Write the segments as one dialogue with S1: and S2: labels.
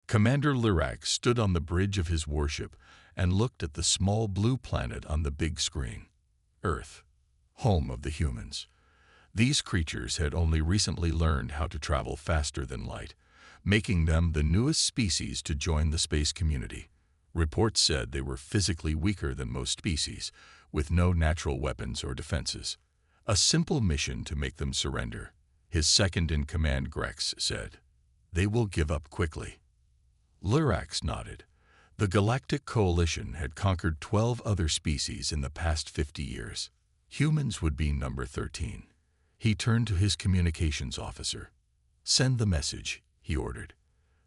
S1: Commander Lyrax stood on the bridge of his warship and looked at the small blue planet on the big screen. Earth, home of the humans. These creatures had only recently learned how to travel faster than light, making them the newest species to join the space community. Reports said they were physically weaker than most species, with no natural weapons or defenses. A simple mission to make them surrender, his second-in-command Grex said. They will give up quickly. Lyrax nodded. The Galactic Coalition had conquered 12 other species in the past 50 years. Humans would be number 13. He turned to his communications officer. "Send the message," he ordered.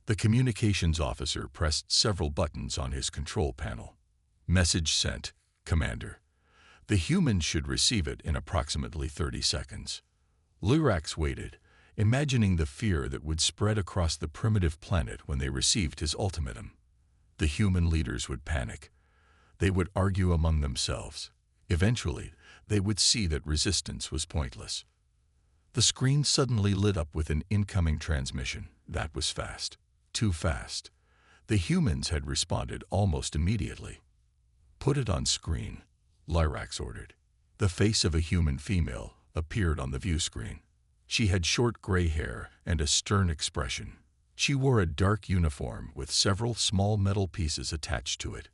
S1: The communications officer pressed several buttons on his control panel. "Message sent, Commander. The humans should receive it in approximately 30 seconds." Lyrax waited, imagining the fear that would spread across the primitive planet when they received his ultimatum. The human leaders would panic. They would argue among themselves. Eventually, they would see that resistance was pointless. The screen suddenly lit up with an incoming transmission. That was fast. Too fast. The humans had responded almost immediately. "Put it on screen," Lyrax ordered. The face of a human female appeared on the view screen. She had short gray hair and a stern expression. She wore a dark uniform with several small metal pieces attached to it.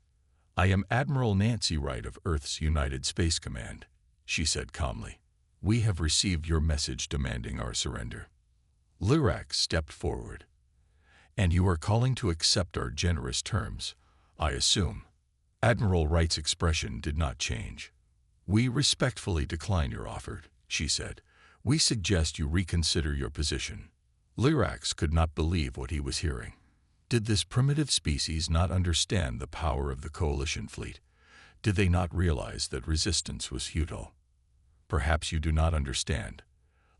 S1: "I am Admiral Nancy Wright of Earth's United Space Command," she said calmly. "We have received your message demanding our surrender." Lyrax stepped forward. "And you are calling to accept our generous terms, I assume." Admiral Wright's expression did not change. "We respectfully decline your offer," she said. "We suggest you reconsider your position." Lyrax could not believe what he was hearing. Did this primitive species not understand the power of the Coalition fleet? Did they not realize that resistance was futile? "Perhaps you do not understand,"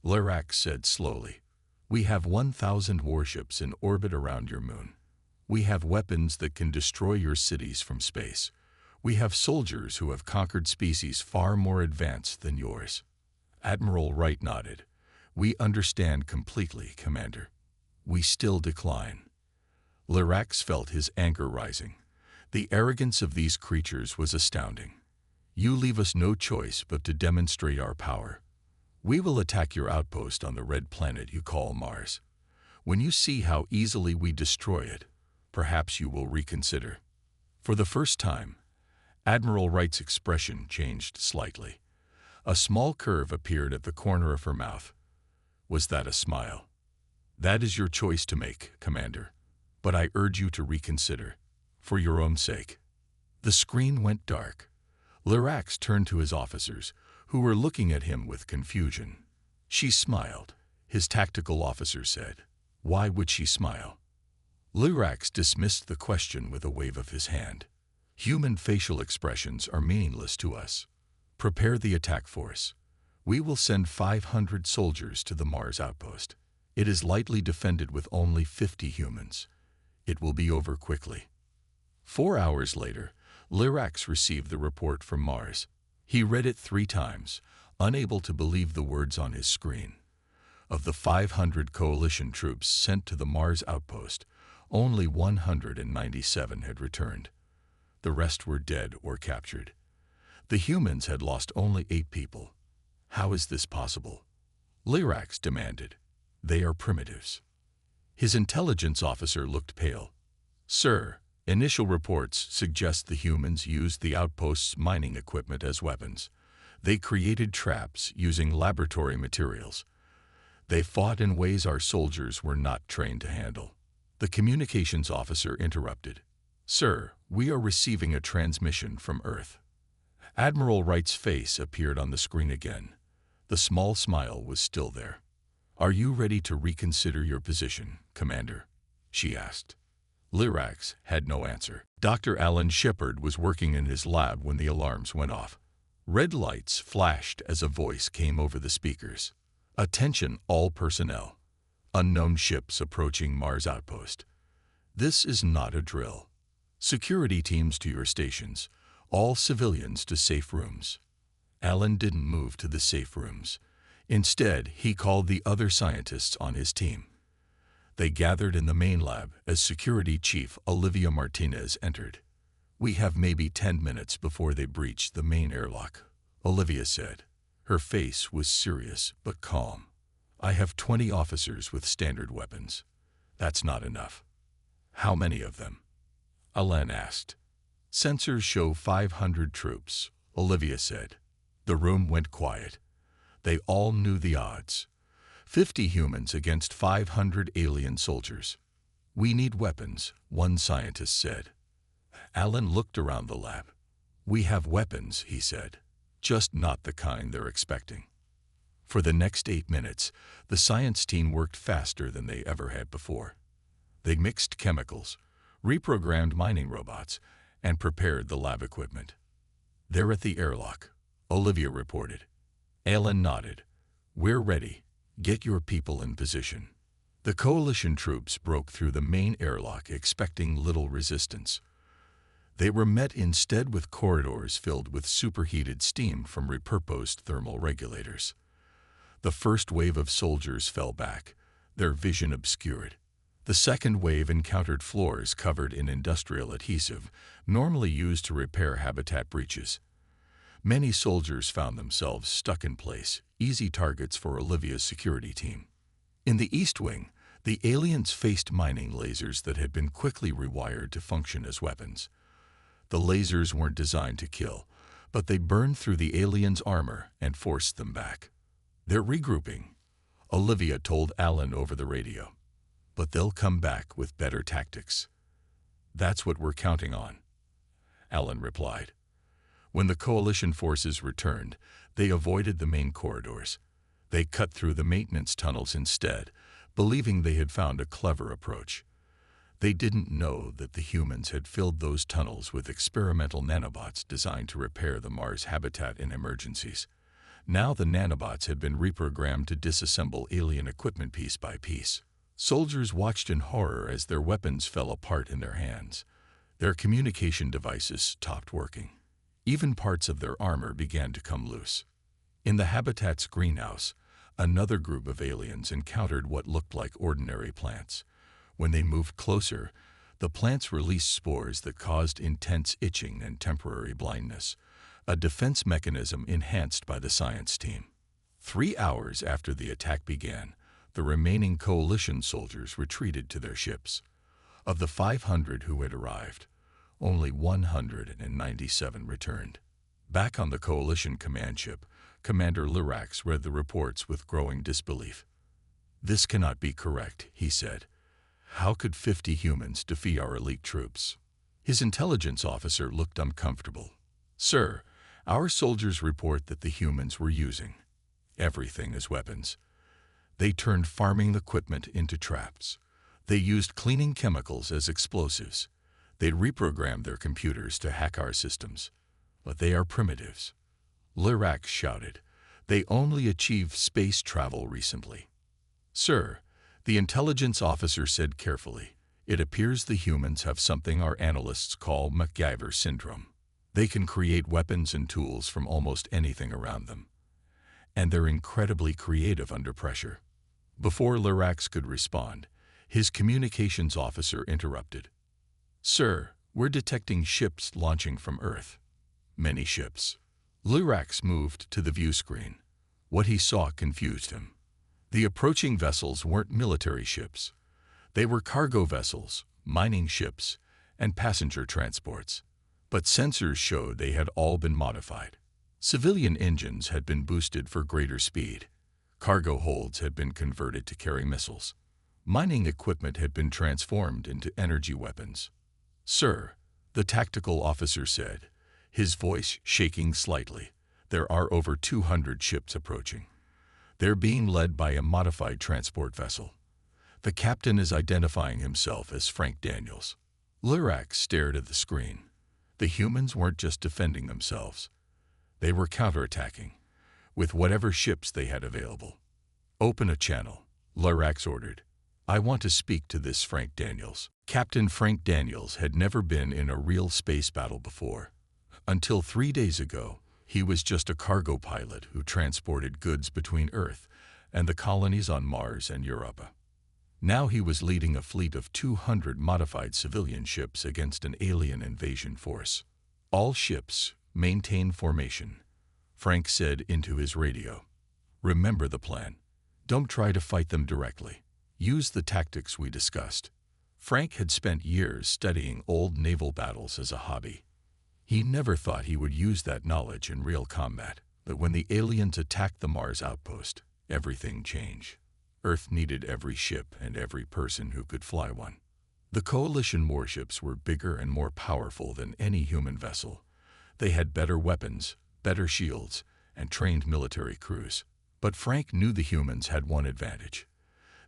S1: Lyrax said slowly. "We have 1,000 warships in orbit around your moon. We have weapons that can destroy your cities from space. We have soldiers who have conquered species far more advanced than yours." Admiral Wright nodded. "We understand completely, Commander. We still decline." Lyrax felt his anger rising. The arrogance of these creatures was astounding. "You leave us no choice but to demonstrate our power. We will attack your outpost on the red planet you call Mars. When you see how easily we destroy it, perhaps you will reconsider." For the first time, Admiral Wright's expression changed slightly. A small curve appeared at the corner of her mouth. Was that a smile? "That is your choice to make, Commander. But I urge you to reconsider, for your own sake." The screen went dark. Lyrax turned to his officers, who were looking at him with confusion. "She smiled," his tactical officer said. "Why would she smile?" Lyrax dismissed the question with a wave of his hand. "Human facial expressions are meaningless to us. Prepare the attack force. We will send 500 soldiers to the Mars outpost. It is lightly defended with only 50 humans. It will be over quickly." 4 hours later, Lyrax received the report from Mars. He read it 3 times, unable to believe the words on his screen. Of the 500 coalition troops sent to the Mars outpost, only 197 had returned. The rest were dead or captured. The humans had lost only 8 people. How is this possible? Lyrax demanded. "They are primitives." His intelligence officer looked pale. "Sir, initial reports suggest the humans used the outpost's mining equipment as weapons. They created traps using laboratory materials. They fought in ways our soldiers were not trained to handle." The communications officer interrupted. "Sir, we are receiving a transmission from Earth." Admiral Wright's face appeared on the screen again. The small smile was still there. "Are you ready to reconsider your position, Commander?" she asked. Lyrax had no answer. Dr. Alan Shepard was working in his lab when the alarms went off. Red lights flashed as a voice came over the speakers. "Attention all personnel. Unknown ships approaching Mars outpost. This is not a drill. Security teams to your stations. All civilians to safe rooms." Alan didn't move to the safe rooms. Instead, he called the other scientists on his team. They gathered in the main lab as Security Chief Olivia Martinez entered. "We have maybe 10 minutes before they breach the main airlock," Olivia said. Her face was serious but calm. "I have 20 officers with standard weapons. That's not enough." "How many of them?" Alain asked. "Sensors show 500 troops," Olivia said. The room went quiet. They all knew the odds. 50 humans against 500 alien soldiers. "We need weapons," one scientist said. Alain looked around the lab. "We have weapons," he said, "just not the kind they're expecting." For the next 8 minutes, the science team worked faster than they ever had before. They mixed chemicals, reprogrammed mining robots, and prepared the lab equipment. "They're at the airlock," Olivia reported. Alain nodded. "We're ready. Get your people in position." The coalition troops broke through the main airlock, expecting little resistance. They were met instead with corridors filled with superheated steam from repurposed thermal regulators. The first wave of soldiers fell back, their vision obscured. The second wave encountered floors covered in industrial adhesive, normally used to repair habitat breaches. Many soldiers found themselves stuck in place, easy targets for Olivia's security team. In the East Wing, the aliens faced mining lasers that had been quickly rewired to function as weapons. The lasers weren't designed to kill, but they burned through the aliens' armor and forced them back. "They're regrouping," Olivia told Alain over the radio. "But they'll come back with better tactics." "That's what we're counting on," Alain replied. When the coalition forces returned, they avoided the main corridors. They cut through the maintenance tunnels instead, believing they had found a clever approach. They didn't know that the humans had filled those tunnels with experimental nanobots designed to repair the Mars habitat in emergencies. Now the nanobots had been reprogrammed to disassemble alien equipment piece by piece. Soldiers watched in horror as their weapons fell apart in their hands. Their communication devices stopped working. Even parts of their armor began to come loose. In the habitat's greenhouse, another group of aliens encountered what looked like ordinary plants. When they moved closer, the plants released spores that caused intense itching and temporary blindness, a defense mechanism enhanced by the science team. 3 hours after the attack began, the remaining coalition soldiers retreated to their ships. Of the 500 who had arrived, only 197 returned. Back on the coalition command ship, Commander Lirax read the reports with growing disbelief. "This cannot be correct," he said. "How could 50 humans defeat our elite troops?" His intelligence officer looked uncomfortable. "Sir, our soldiers report that the humans were using everything as weapons. They turned farming equipment into traps. They used cleaning chemicals as explosives. They'd reprogrammed their computers to hack our systems. But they are primitives." Lirax shouted. "They only achieved space travel recently." "Sir," the intelligence officer said carefully, "it appears the humans have something our analysts call MacGyver syndrome. They can create weapons and tools from almost anything around them. And they're incredibly creative under pressure." Before Lirax could respond, his communications officer interrupted. "Sir, we're detecting ships launching from Earth." "Many ships." Lirax moved to the view screen. What he saw confused him. The approaching vessels weren't military ships. They were cargo vessels, mining ships, and passenger transports. But sensors showed they had all been modified. Civilian engines had been boosted for greater speed. Cargo holds had been converted to carry missiles. Mining equipment had been transformed into energy weapons. "Sir," the tactical officer said, his voice shaking slightly, "there are over 200 ships approaching. They're being led by a modified transport vessel. The captain is identifying himself as Frank Daniels." Lirax stared at the screen. The humans weren't just defending themselves. They were counterattacking, with whatever ships they had available. "Open a channel," Lirax ordered. "I want to speak to this Frank Daniels." Captain Frank Daniels had never been in a real space battle before. Until 3 days ago, he was just a cargo pilot who transported goods between Earth and the colonies on Mars and Europa. Now he was leading a fleet of 200 modified civilian ships against an alien invasion force. "All ships, maintain formation," Frank said into his radio. "Remember the plan. Don't try to fight them directly. Use the tactics we discussed." Frank had spent years studying old naval battles as a hobby. He never thought he would use that knowledge in real combat, but when the aliens attacked the Mars outpost, everything changed. Earth needed every ship and every person who could fly one. The Coalition warships were bigger and more powerful than any human vessel. They had better weapons, better shields, and trained military crews. But Frank knew the humans had one advantage.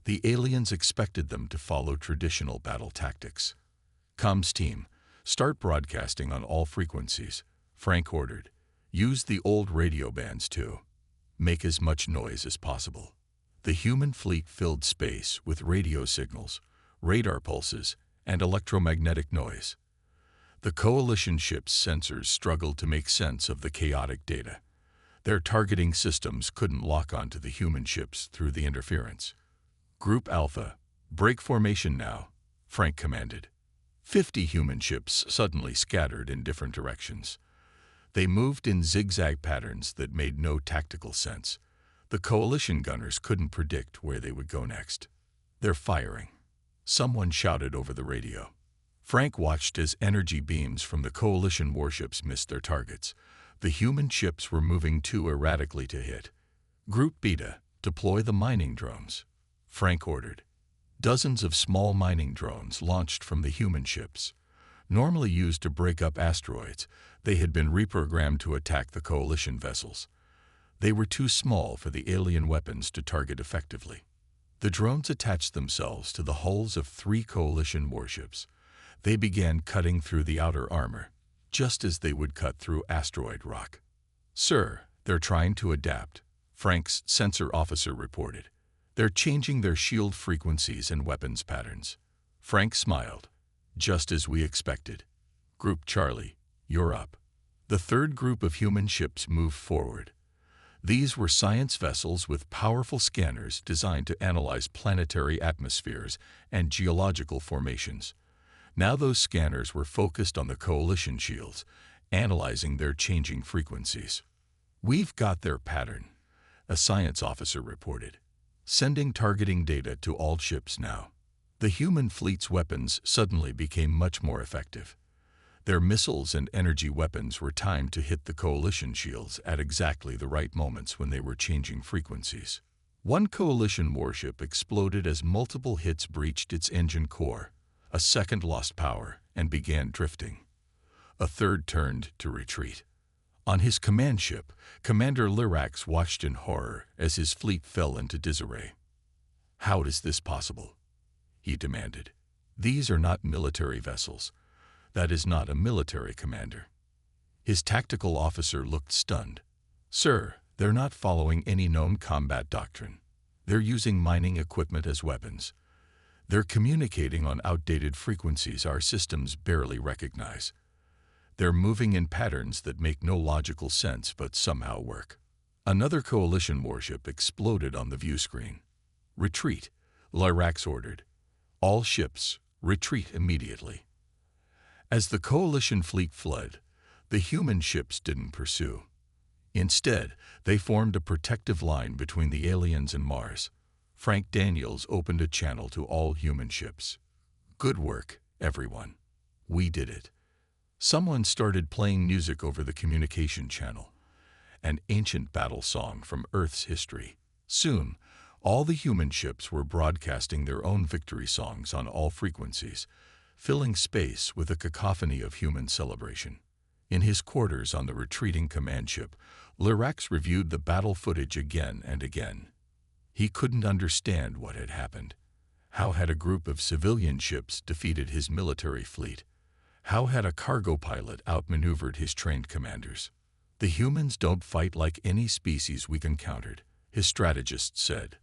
S1: The aliens expected them to follow traditional battle tactics. "Comms team, start broadcasting on all frequencies," Frank ordered. "Use the old radio bands too. Make as much noise as possible." The human fleet filled space with radio signals, radar pulses, and electromagnetic noise. The Coalition ships' sensors struggled to make sense of the chaotic data. Their targeting systems couldn't lock onto the human ships through the interference. "Group Alpha, break formation now," Frank commanded. 50 human ships suddenly scattered in different directions. They moved in zigzag patterns that made no tactical sense. The Coalition gunners couldn't predict where they would go next. "They're firing," someone shouted over the radio. Frank watched as energy beams from the Coalition warships missed their targets. The human ships were moving too erratically to hit. "Group Beta, deploy the mining drones," Frank ordered. Dozens of small mining drones launched from the human ships. Normally used to break up asteroids, they had been reprogrammed to attack the Coalition vessels. They were too small for the alien weapons to target effectively. The drones attached themselves to the hulls of 3 Coalition warships. They began cutting through the outer armor, just as they would cut through asteroid rock. "Sir, they're trying to adapt," Frank's sensor officer reported. "They're changing their shield frequencies and weapons patterns." Frank smiled. "Just as we expected. Group Charlie, you're up." The third group of human ships moved forward. These were science vessels with powerful scanners designed to analyze planetary atmospheres and geological formations. Now those scanners were focused on the Coalition shields, analyzing their changing frequencies. "We've got their pattern," a science officer reported. "Sending targeting data to all ships now." The human fleet's weapons suddenly became much more effective. Their missiles and energy weapons were timed to hit the Coalition shields at exactly the right moments when they were changing frequencies. One Coalition warship exploded as multiple hits breached its engine core. A second lost power and began drifting. A third turned to retreat. On his command ship, Commander Lyrax watched in horror as his fleet fell into disarray. "How is this possible?" he demanded. "These are not military vessels. That is not a military commander." His tactical officer looked stunned. "Sir, they're not following any known combat doctrine. They're using mining equipment as weapons. They're communicating on outdated frequencies our systems barely recognize. They're moving in patterns that make no logical sense but somehow work." Another Coalition warship exploded on the view screen. "Retreat," Lyrax ordered. "All ships, retreat immediately." As the Coalition fleet fled, the human ships didn't pursue. Instead, they formed a protective line between the aliens and Mars. Frank Daniels opened a channel to all human ships. "Good work, everyone. We did it." Someone started playing music over the communication channel, an ancient battle song from Earth's history. Soon, all the human ships were broadcasting their own victory songs on all frequencies, filling space with a cacophony of human celebration. In his quarters on the retreating command ship, Lyrax reviewed the battle footage again and again. He couldn't understand what had happened. How had a group of civilian ships defeated his military fleet? How had a cargo pilot outmaneuvered his trained commanders? "The humans don't fight like any species we've encountered," his strategist said.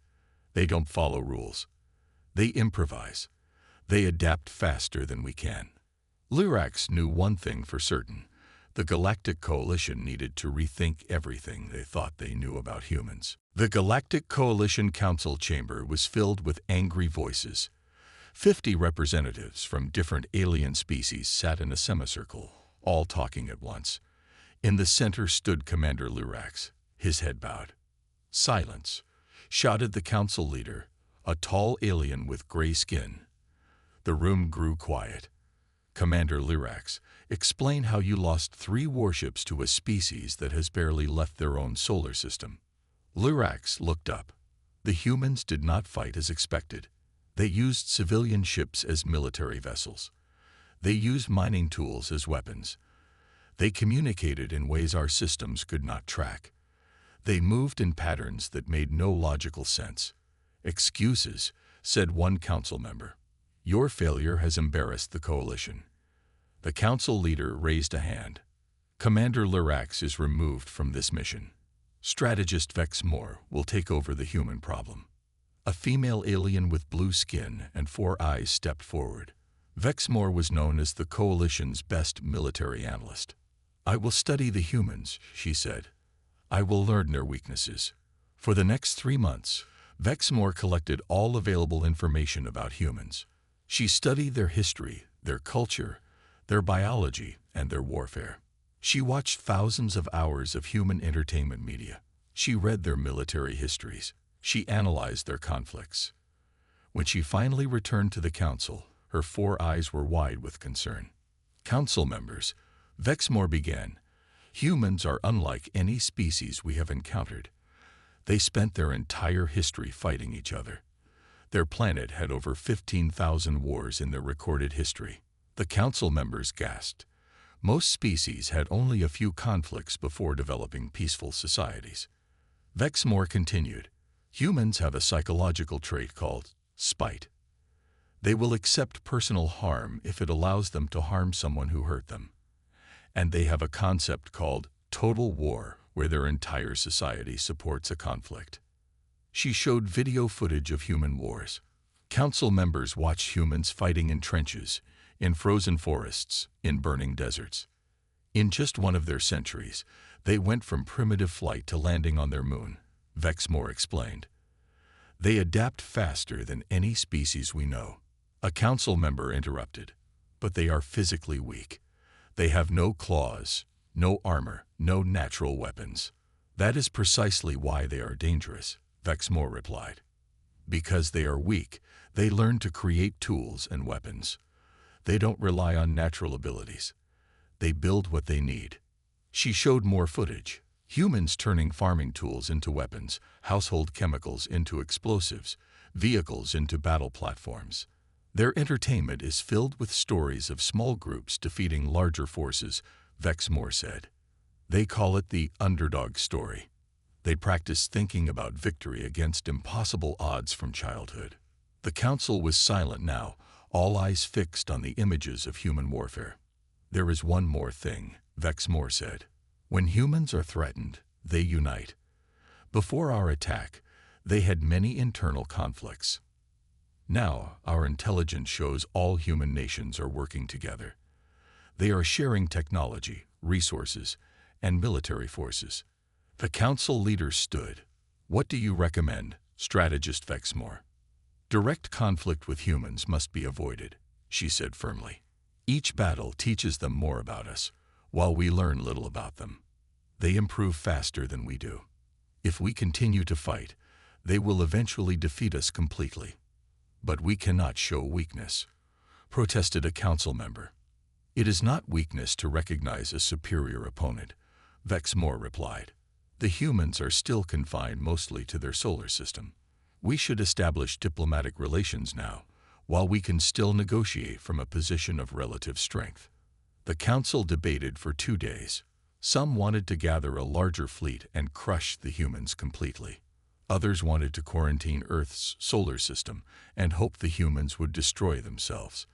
S1: "They don't follow rules. They improvise. They adapt faster than we can." Lyrax knew one thing for certain. The Galactic Coalition needed to rethink everything they thought they knew about humans. The Galactic Coalition Council chamber was filled with angry voices. 50 representatives from different alien species sat in a semicircle, all talking at once. In the center stood Commander Lurax, his head bowed. "Silence," shouted the council leader, a tall alien with gray skin. The room grew quiet. "Commander Lurax, explain how you lost 3 warships to a species that has barely left their own solar system." Lurax looked up. The humans did not fight as expected. They used civilian ships as military vessels. They used mining tools as weapons. They communicated in ways our systems could not track. They moved in patterns that made no logical sense. "Excuses," said one council member. "Your failure has embarrassed the coalition." The council leader raised a hand. "Commander Lurax is removed from this mission. Strategist Vex Moore will take over the human problem." A female alien with blue skin and 4 eyes stepped forward. Vex Moore was known as the coalition's best military analyst. "I will study the humans," she said. "I will learn their weaknesses." For the next 3 months, Vex Moore collected all available information about humans. She studied their history, their culture, their biology, and their warfare. She watched thousands of hours of human entertainment media. She read their military histories. She analyzed their conflicts. When she finally returned to the council, her 4 eyes were wide with concern. "Council members," Vex Moore began, "humans are unlike any species we have encountered. They spent their entire history fighting each other. Their planet had over 15,000 wars in their recorded history." The council members gasped. Most species had only a few conflicts before developing peaceful societies. Vex Moore continued, "Humans have a psychological trait called spite. They will accept personal harm if it allows them to harm someone who hurt them. And they have a concept called total war, where their entire society supports a conflict." She showed video footage of human wars. Council members watched humans fighting in trenches, in frozen forests, in burning deserts. In just one of their centuries, they went from primitive flight to landing on their moon, Vex Moore explained. "They adapt faster than any species we know." A council member interrupted, "But they are physically weak. They have no claws, no armor, no natural weapons." "That is precisely why they are dangerous," Vex Moore replied. "Because they are weak, they learn to create tools and weapons. They don't rely on natural abilities. They build what they need." She showed more footage. Humans turning farming tools into weapons, household chemicals into explosives, vehicles into battle platforms. Their entertainment is filled with stories of small groups defeating larger forces, Vex Moore said. They call it the underdog story. They practice thinking about victory against impossible odds from childhood. The council was silent now, all eyes fixed on the images of human warfare. "There is one more thing," Vex Moore said. "When humans are threatened, they unite. Before our attack, they had many internal conflicts. Now, our intelligence shows all human nations are working together. They are sharing technology, resources, and military forces." The council leader stood. "What do you recommend, strategist Vex Moore?" "Direct conflict with humans must be avoided," she said firmly. "Each battle teaches them more about us, while we learn little about them. They improve faster than we do. If we continue to fight, they will eventually defeat us completely. But we cannot show weakness," protested a council member. "It is not weakness to recognize a superior opponent," Vex Moore replied. "The humans are still confined mostly to their solar system. We should establish diplomatic relations now, while we can still negotiate from a position of relative strength." The council debated for 2 days. Some wanted to gather a larger fleet and crush the humans completely. Others wanted to quarantine Earth's solar system and hoped the humans would destroy themselves.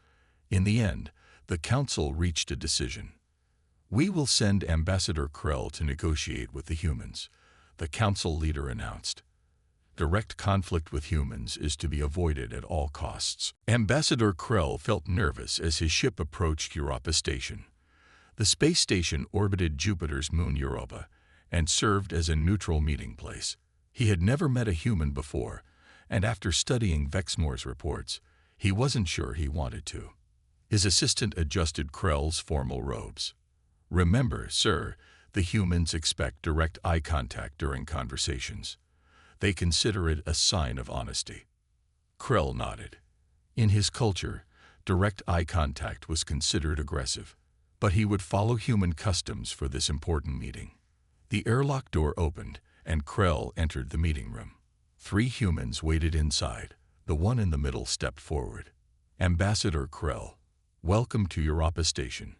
S1: In the end, the council reached a decision. "We will send Ambassador Krell to negotiate with the humans," the council leader announced. "Direct conflict with humans is to be avoided at all costs." Ambassador Krell felt nervous as his ship approached Europa Station. The space station orbited Jupiter's moon Europa and served as a neutral meeting place. He had never met a human before, and after studying Vexmore's reports, he wasn't sure he wanted to. His assistant adjusted Krell's formal robes. "Remember, sir, the humans expect direct eye contact during conversations. They consider it a sign of honesty." Krell nodded. In his culture, direct eye contact was considered aggressive, but he would follow human customs for this important meeting. The airlock door opened, and Krell entered the meeting room. 3 humans waited inside. The one in the middle stepped forward. "Ambassador Krell, welcome to Europa Station.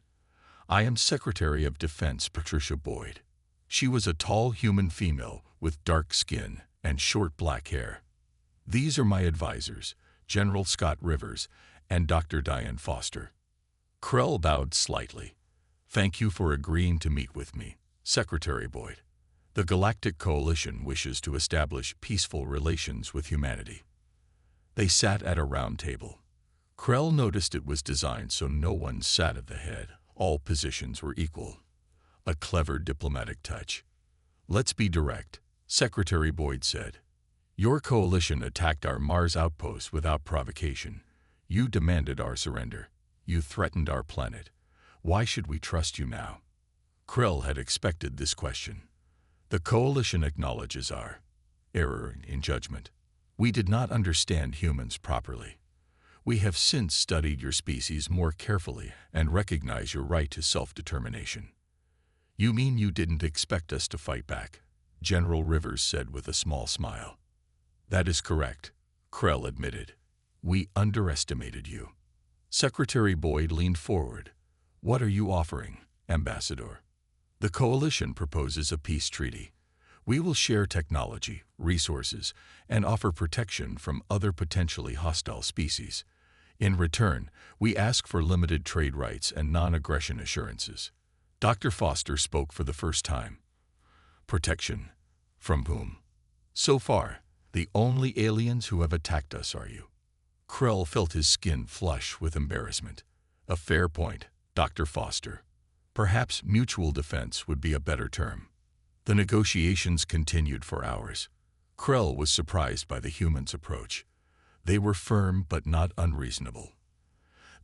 S1: I am Secretary of Defense Patricia Boyd." She was a tall human female with dark skin and short black hair. "These are my advisors, General Scott Rivers and Dr. Diane Foster." Krell bowed slightly. "Thank you for agreeing to meet with me, Secretary Boyd. The Galactic Coalition wishes to establish peaceful relations with humanity." They sat at a round table. Krell noticed it was designed so no one sat at the head. All positions were equal. A clever diplomatic touch. "Let's be direct," Secretary Boyd said. "Your coalition attacked our Mars outpost without provocation. You demanded our surrender. You threatened our planet. Why should we trust you now?" Krell had expected this question. "The coalition acknowledges our error in judgment. We did not understand humans properly. We have since studied your species more carefully and recognize your right to self-determination." "You mean you didn't expect us to fight back?" General Rivers said with a small smile. "That is correct," Krell admitted. "We underestimated you." Secretary Boyd leaned forward. "What are you offering, Ambassador?" "The coalition proposes a peace treaty. We will share technology, resources, and offer protection from other potentially hostile species. In return, we ask for limited trade rights and non-aggression assurances." Dr. Foster spoke for the first time. "Protection? From whom?" "So far, the only aliens who have attacked us are you." Krell felt his skin flush with embarrassment. "A fair point, Dr. Foster. Perhaps mutual defense would be a better term." The negotiations continued for hours. Krell was surprised by the humans' approach. They were firm but not unreasonable.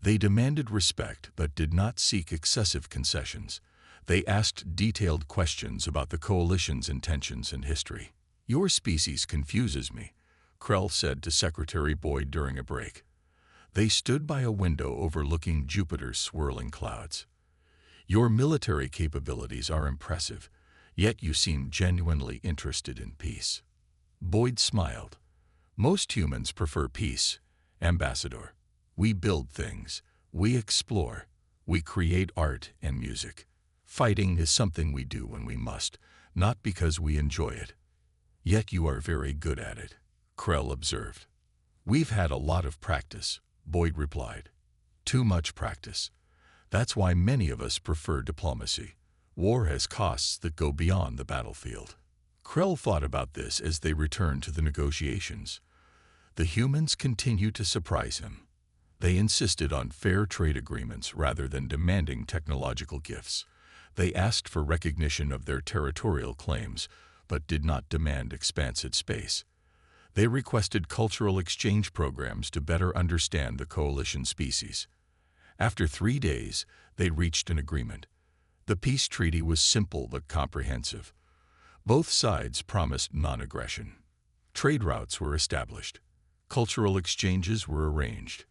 S1: They demanded respect but did not seek excessive concessions. They asked detailed questions about the coalition's intentions and history. "Your species confuses me," Krell said to Secretary Boyd during a break. They stood by a window overlooking Jupiter's swirling clouds. "Your military capabilities are impressive, yet you seem genuinely interested in peace." Boyd smiled. "Most humans prefer peace, Ambassador. We build things, we explore, we create art and music. Fighting is something we do when we must, not because we enjoy it." "Yet you are very good at it," Krell observed. "We've had a lot of practice," Boyd replied. "Too much practice. That's why many of us prefer diplomacy. War has costs that go beyond the battlefield." Krell thought about this as they returned to the negotiations. The humans continued to surprise him. They insisted on fair trade agreements rather than demanding technological gifts. They asked for recognition of their territorial claims, but did not demand expansive space. They requested cultural exchange programs to better understand the coalition species. After 3 days, they reached an agreement. The peace treaty was simple but comprehensive. Both sides promised non-aggression. Trade routes were established. Cultural exchanges were arranged.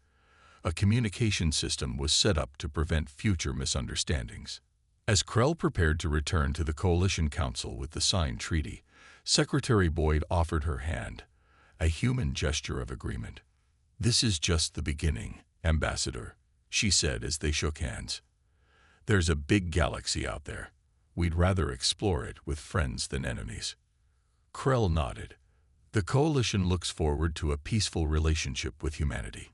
S1: A communication system was set up to prevent future misunderstandings. As Krell prepared to return to the Coalition Council with the signed treaty, Secretary Boyd offered her hand, a human gesture of agreement. "This is just the beginning, Ambassador," she said as they shook hands. "There's a big galaxy out there. We'd rather explore it with friends than enemies." Krell nodded. The Coalition looks forward to a peaceful relationship with humanity.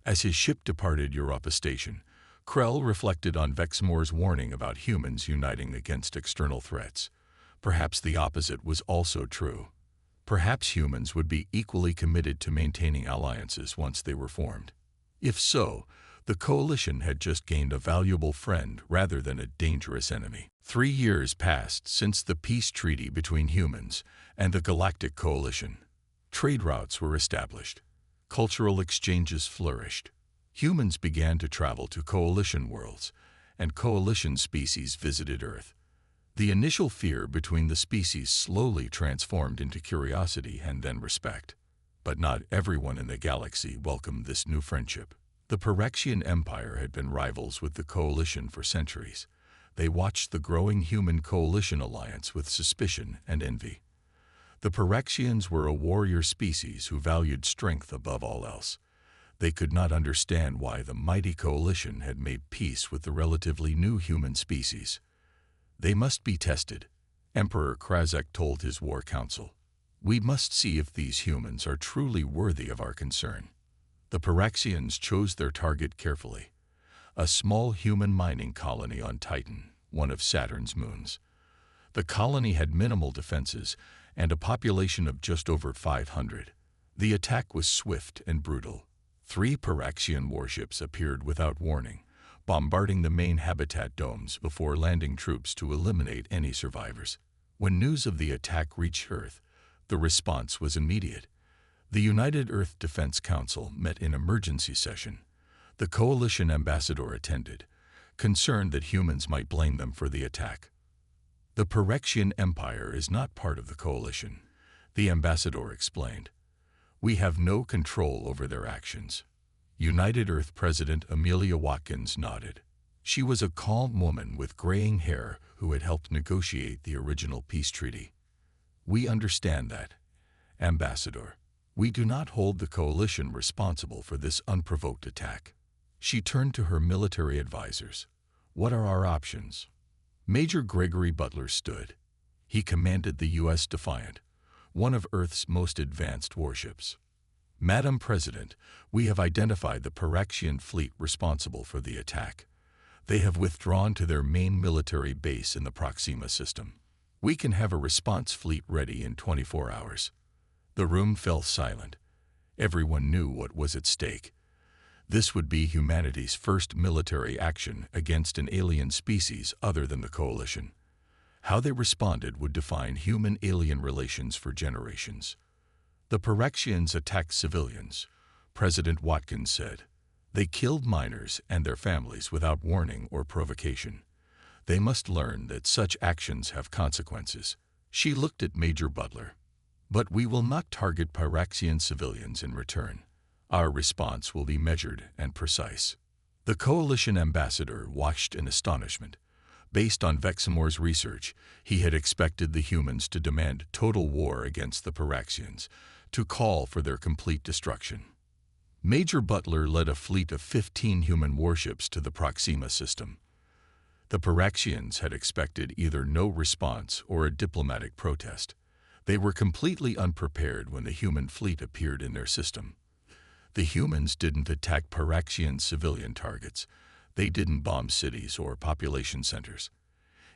S1: As his ship departed Europa Station, Krell reflected on Vexmore's warning about humans uniting against external threats. Perhaps the opposite was also true. Perhaps humans would be equally committed to maintaining alliances once they were formed. If so, The coalition had just gained a valuable friend rather than a dangerous enemy. 3 years passed since the peace treaty between humans and the Galactic Coalition. Trade routes were established. Cultural exchanges flourished. Humans began to travel to coalition worlds, and coalition species visited Earth. The initial fear between the species slowly transformed into curiosity and then respect. But not everyone in the galaxy welcomed this new friendship. The Pyrexian Empire had been rivals with the Coalition for centuries. They watched the growing human coalition alliance with suspicion and envy. The Pyrexians were a warrior species who valued strength above all else. They could not understand why the mighty coalition had made peace with the relatively new human species. They must be tested, Emperor Krazek told his war council. We must see if these humans are truly worthy of our concern. The Pyrexians chose their target carefully, a small human mining colony on Titan, one of Saturn's moons. The colony had minimal defenses and a population of just over 500. The attack was swift and brutal. 3 Pyrexian warships appeared without warning, bombarding the main habitat domes before landing troops to eliminate any survivors. When news of the attack reached Earth, the response was immediate. The United Earth Defense Council met in emergency session. The coalition ambassador attended, concerned that humans might blame them for the attack. The Pyrexian Empire is not part of the coalition, the ambassador explained. We have no control over their actions. United Earth President Amelia Watkins nodded. She was a calm woman with graying hair who had helped negotiate the original peace treaty. We understand that, Ambassador. We do not hold the coalition responsible for this unprovoked attack. She turned to her military advisors. What are our options? Major Gregory Butler stood. He commanded the U.S. Defiant, one of Earth's most advanced warships. Madam President, we have identified the Pyrexian fleet responsible for the attack. They have withdrawn to their main military base in the Proxima system. We can have a response fleet ready in 24 hours. The room fell silent. Everyone knew what was at stake. This would be humanity's first military action against an alien species other than the coalition. How they responded would define human-alien relations for generations. The Pyrexians attacked civilians, President Watkins said. They killed miners and their families without warning or provocation. They must learn that such actions have consequences. She looked at Major Butler. But we will not target Pyrexian civilians in return. Our response will be measured and precise. The coalition ambassador watched in astonishment. Based on Vexamor's research, he had expected the humans to demand total war against the Pyrexians, to call for their complete destruction. Major Butler led a fleet of 15 human warships to the Proxima system. The Pyrexians had expected either no response or a diplomatic protest. They were completely unprepared when the human fleet appeared in their system. The humans didn't attack Pyrexian civilian targets. They didn't bomb cities or population centers.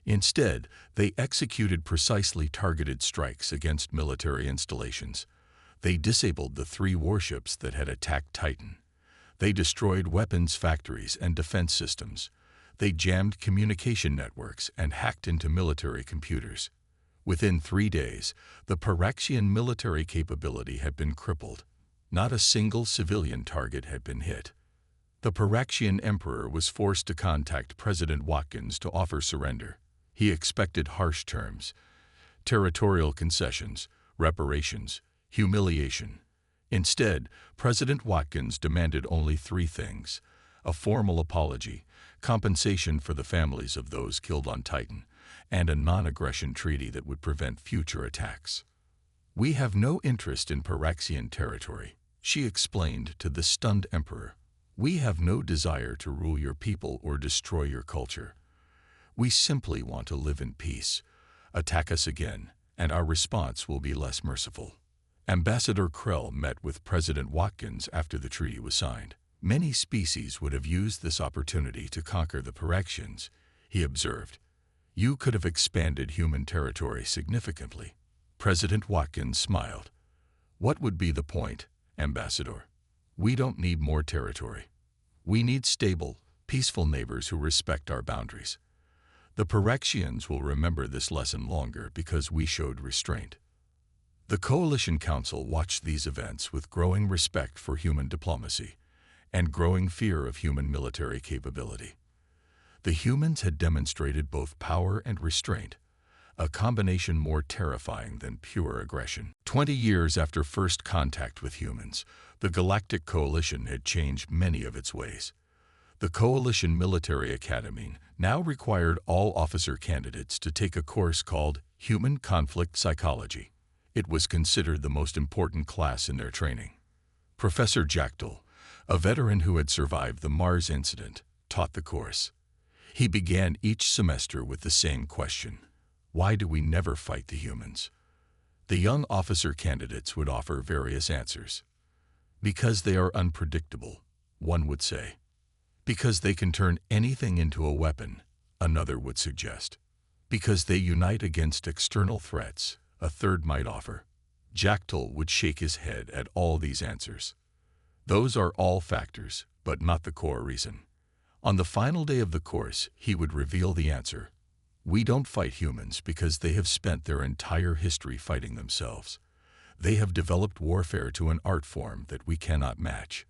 S1: Instead, they executed precisely targeted strikes against military installations. They disabled the 3 warships that had attacked Titan. They destroyed weapons factories and defense systems. They jammed communication networks and hacked into military computers. Within 3 days, the Pyrexian military capability had been crippled. Not a single civilian target had been hit. The Pyrexian emperor was forced to contact President Watkins to offer surrender. He expected harsh terms, territorial concessions, reparations, humiliation. Instead, President Watkins demanded only 3 things: a formal apology, compensation for the families of those killed on Titan, and a non-aggression treaty that would prevent future attacks. We have no interest in Pyrexian territory, she explained to the stunned emperor. We have no desire to rule your people or destroy your culture. We simply want to live in peace. Attack us again, and our response will be less merciful. Ambassador Krell met with President Watkins after the treaty was signed. Many species would have used this opportunity to conquer the Pyrexians, he observed. You could have expanded human territory significantly. President Watkins smiled. What would be the point, Ambassador? We don't need more territory. We need stable, peaceful neighbors who respect our boundaries. The Pyrexians will remember this lesson longer because we showed restraint. The Coalition Council watched these events with growing respect for human diplomacy and growing fear of human military capability. The humans had demonstrated both power and restraint, a combination more terrifying than pure aggression. 20 years after first contact with humans, the Galactic Coalition had changed many of its ways. The Coalition Military Academy now required all officer candidates to take a course called Human Conflict Psychology. It was considered the most important class in their training. Professor Jackdaw, a veteran who had survived the Mars incident, taught the course. He began each semester with the same question: why do we never fight the humans? The young officer candidates would offer various answers. Because they are unpredictable, one would say. Because they can turn anything into a weapon, another would suggest. Because they unite against external threats, a third might offer. Jackdaw would shake his head at all these answers. Those are all factors, but not the core reason. On the final day of the course, he would reveal the answer. We don't fight humans because they have spent their entire history fighting themselves. They have developed warfare to an art form that we cannot match.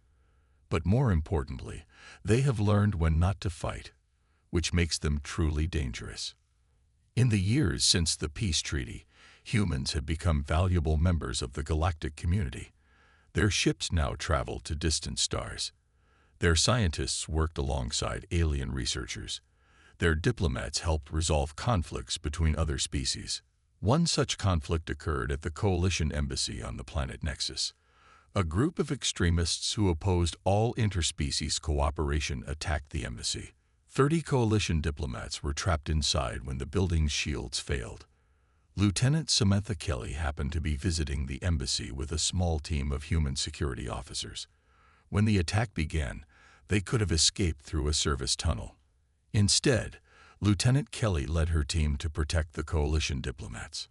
S1: But more importantly, they have learned when not to fight, which makes them truly dangerous. In the years since the peace treaty, humans have become valuable members of the galactic community. Their ships now travel to distant stars. Their scientists worked alongside alien researchers. Their diplomats helped resolve conflicts between other species. One such conflict occurred at the Coalition Embassy on the planet Nexus. A group of extremists who opposed all interspecies cooperation attacked the embassy. 30 Coalition diplomats were trapped inside when the building's shields failed. Lieutenant Samantha Kelly happened to be visiting the embassy with a small team of human security officers. When the attack began, they could have escaped through a service tunnel. Instead, Lieutenant Kelly led her team to protect the Coalition diplomats.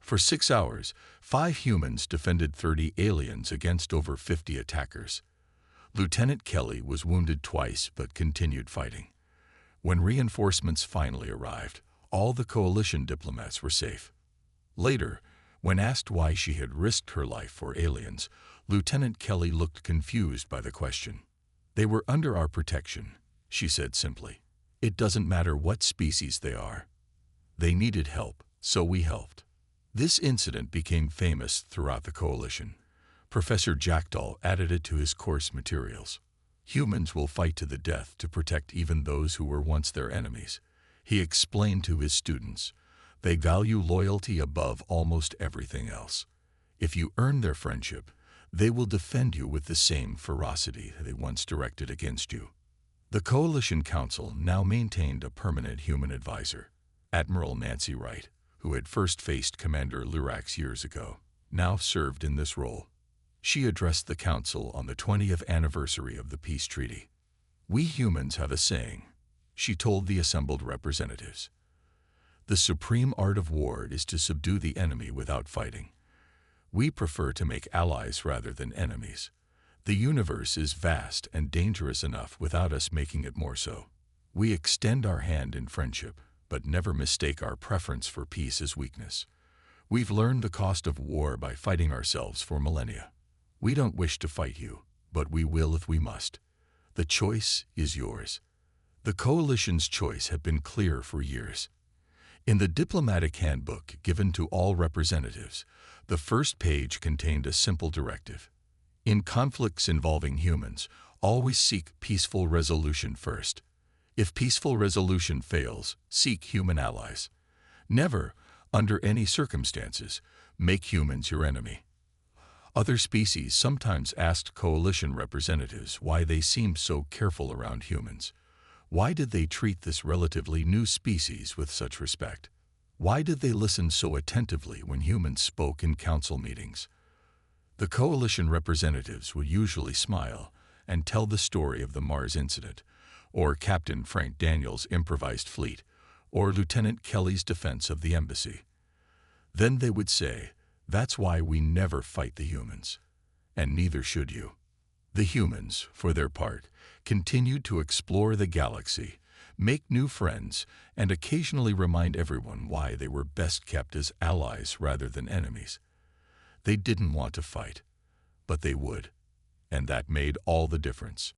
S1: For 6 hours, 5 humans defended 30 aliens against over 50 attackers. Lieutenant Kelly was wounded twice but continued fighting. When reinforcements finally arrived, all the Coalition diplomats were safe. Later, when asked why she had risked her life for aliens, Lieutenant Kelly looked confused by the question. They were under our protection, she said simply. It doesn't matter what species they are. They needed help, so we helped. This incident became famous throughout the Coalition. Professor Jackdaw added it to his course materials. Humans will fight to the death to protect even those who were once their enemies. He explained to his students, they value loyalty above almost everything else. If you earn their friendship, they will defend you with the same ferocity they once directed against you. The Coalition Council now maintained a permanent human advisor. Admiral Nancy Wright, who had first faced Commander Lurax years ago, now served in this role. She addressed the Council on the 20th anniversary of the peace treaty. We humans have a saying, she told the assembled representatives. The supreme art of war is to subdue the enemy without fighting. We prefer to make allies rather than enemies. The universe is vast and dangerous enough without us making it more so. We extend our hand in friendship, but never mistake our preference for peace as weakness. We've learned the cost of war by fighting ourselves for millennia. We don't wish to fight you, but we will if we must. The choice is yours. The Coalition's choice had been clear for years. In the diplomatic handbook given to all representatives, the first page contained a simple directive. In conflicts involving humans, always seek peaceful resolution first. If peaceful resolution fails, seek human allies. Never, under any circumstances, make humans your enemy. Other species sometimes asked Coalition representatives why they seemed so careful around humans. Why did they treat this relatively new species with such respect? Why did they listen so attentively when humans spoke in council meetings? The Coalition representatives would usually smile and tell the story of the Mars incident, or Captain Frank Daniels' improvised fleet, or Lieutenant Kelly's defense of the embassy. Then they would say, that's why we never fight the humans, and neither should you. The humans, for their part, continued to explore the galaxy, make new friends, and occasionally remind everyone why they were best kept as allies rather than enemies. They didn't want to fight, but they would, and that made all the difference.